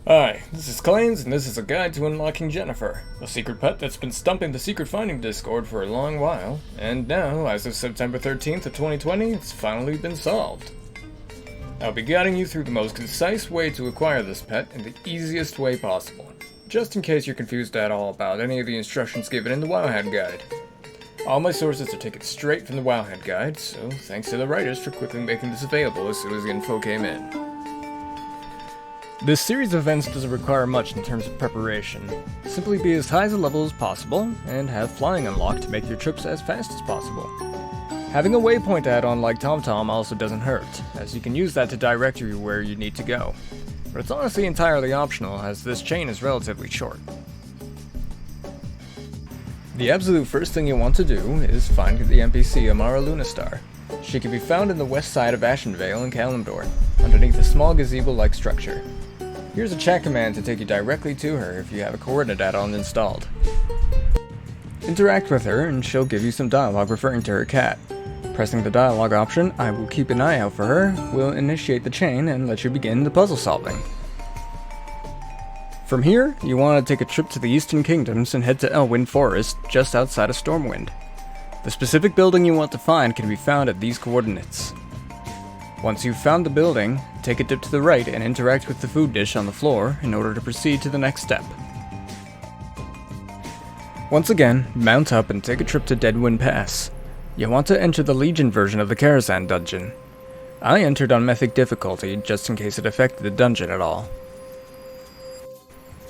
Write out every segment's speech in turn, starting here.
Hi, this is Claims, and this is a guide to unlocking Jenafur, a secret pet that's been stumping the secret finding Discord for a long while, and now, as of September 13th of 2020, it's finally been solved. I'll be guiding you through the most concise way to acquire this pet in the easiest way possible, just in case you're confused at all about any of the instructions given in the Wowhead Guide. All my sources are taken straight from the Wowhead Guide, so thanks to the writers for quickly making this available as soon as the info came in. This series of events doesn't require much in terms of preparation. Simply be as high as a level as possible, and have flying unlocked to make your trips as fast as possible. Having a waypoint add-on like TomTom also doesn't hurt, as you can use that to direct you where you need to go. But it's honestly entirely optional, as this chain is relatively short. The absolute first thing you want to do is find the NPC Amara Lunastar. She can be found in the west side of Ashenvale in Kalimdor, underneath a small gazebo-like structure. Here's a chat command to take you directly to her if you have a coordinate add-on installed. Interact with her and she'll give you some dialogue referring to her cat. Pressing the dialogue option, "I will keep an eye out for her," will initiate the chain and let you begin the puzzle solving. From here, you want to take a trip to the Eastern Kingdoms and head to Elwyn Forest just outside of Stormwind. The specific building you want to find can be found at these coordinates. Once you've found the building, take a dip to the right and interact with the food dish on the floor in order to proceed to the next step. Once again, mount up and take a trip to Deadwind Pass. You'll want to enter the Legion version of the Karazhan dungeon. I entered on Mythic difficulty just in case it affected the dungeon at all.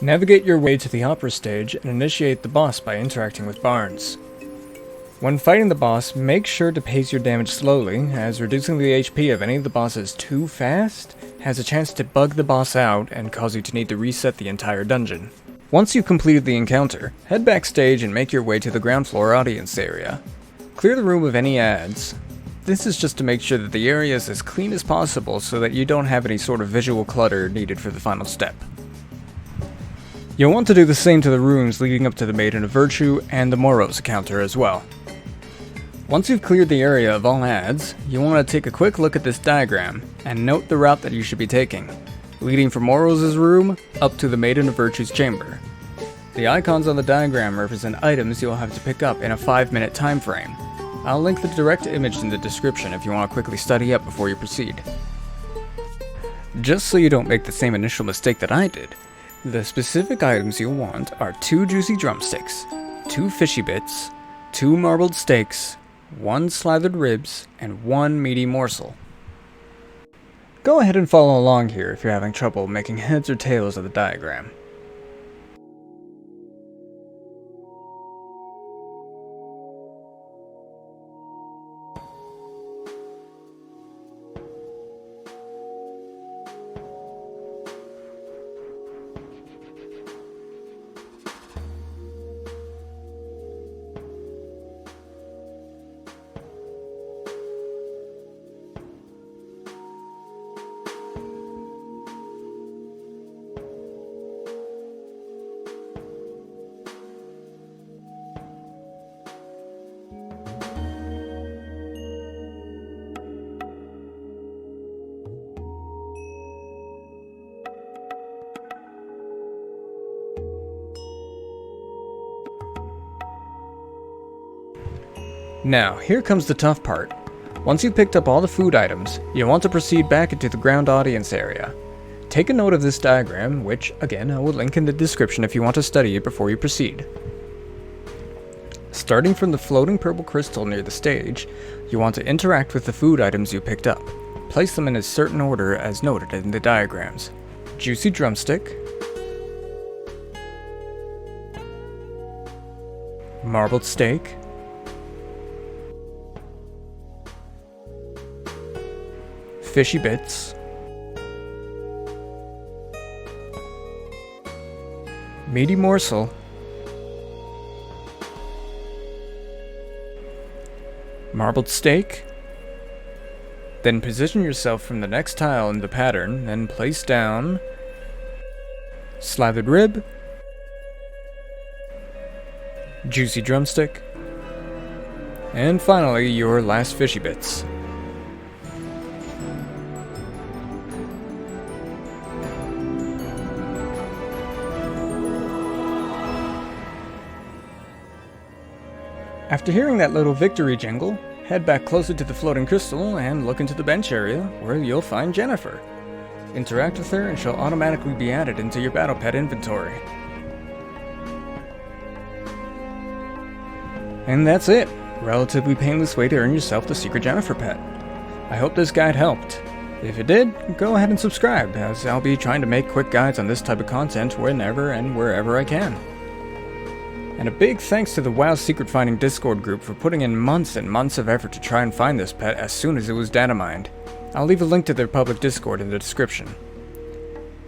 Navigate your way to the Opera stage and initiate the boss by interacting with Barnes. When fighting the boss, make sure to pace your damage slowly, as reducing the HP of any of the bosses too fast has a chance to bug the boss out and cause you to need to reset the entire dungeon. Once you've completed the encounter, head backstage and make your way to the ground floor audience area. Clear the room of any ads. This is just to make sure that the area is as clean as possible so that you don't have any sort of visual clutter needed for the final step. You'll want to do the same to the rooms leading up to the Maiden of Virtue and the Moros encounter as well. Once you've cleared the area of all ads, you want to take a quick look at this diagram and note the route that you should be taking, leading from Moros' room up to the Maiden of Virtue's chamber. The icons on the diagram represent items you'll have to pick up in a 5-minute time frame. I'll link the direct image in the description if you want to quickly study up before you proceed. Just so you don't make the same initial mistake that I did, the specific items you'll want are 2 juicy drumsticks, 2 fishy bits, 2 marbled steaks, 1 slathered ribs, and 1 meaty morsel. Go ahead and follow along here if you're having trouble making heads or tails of the diagram. Now, here comes the tough part. Once you've picked up all the food items, you'll want to proceed back into the ground audience area. Take a note of this diagram, which, again, I will link in the description if you want to study it before you proceed. Starting from the floating purple crystal near the stage, you want to interact with the food items you picked up. Place them in a certain order as noted in the diagrams. Juicy drumstick, marbled steak, fishy bits, meaty morsel, marbled steak. Then position yourself from the next tile in the pattern and place down slathered rib, juicy drumstick, and finally your last fishy bits. After hearing that little victory jingle, head back closer to the floating crystal and look into the bench area where you'll find Jenafur. Interact with her and she'll automatically be added into your battle pet inventory. And that's it! Relatively painless way to earn yourself the secret Jenafur pet. I hope this guide helped. If it did, go ahead and subscribe, as I'll be trying to make quick guides on this type of content whenever and wherever I can. And a big thanks to the WoW Secret Finding Discord group for putting in months and months of effort to try and find this pet as soon as it was data mined. I'll leave a link to their public Discord in the description.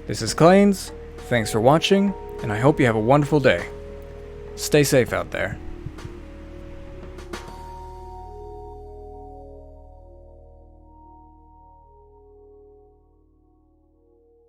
This is Clanes, thanks for watching, and I hope you have a wonderful day. Stay safe out there.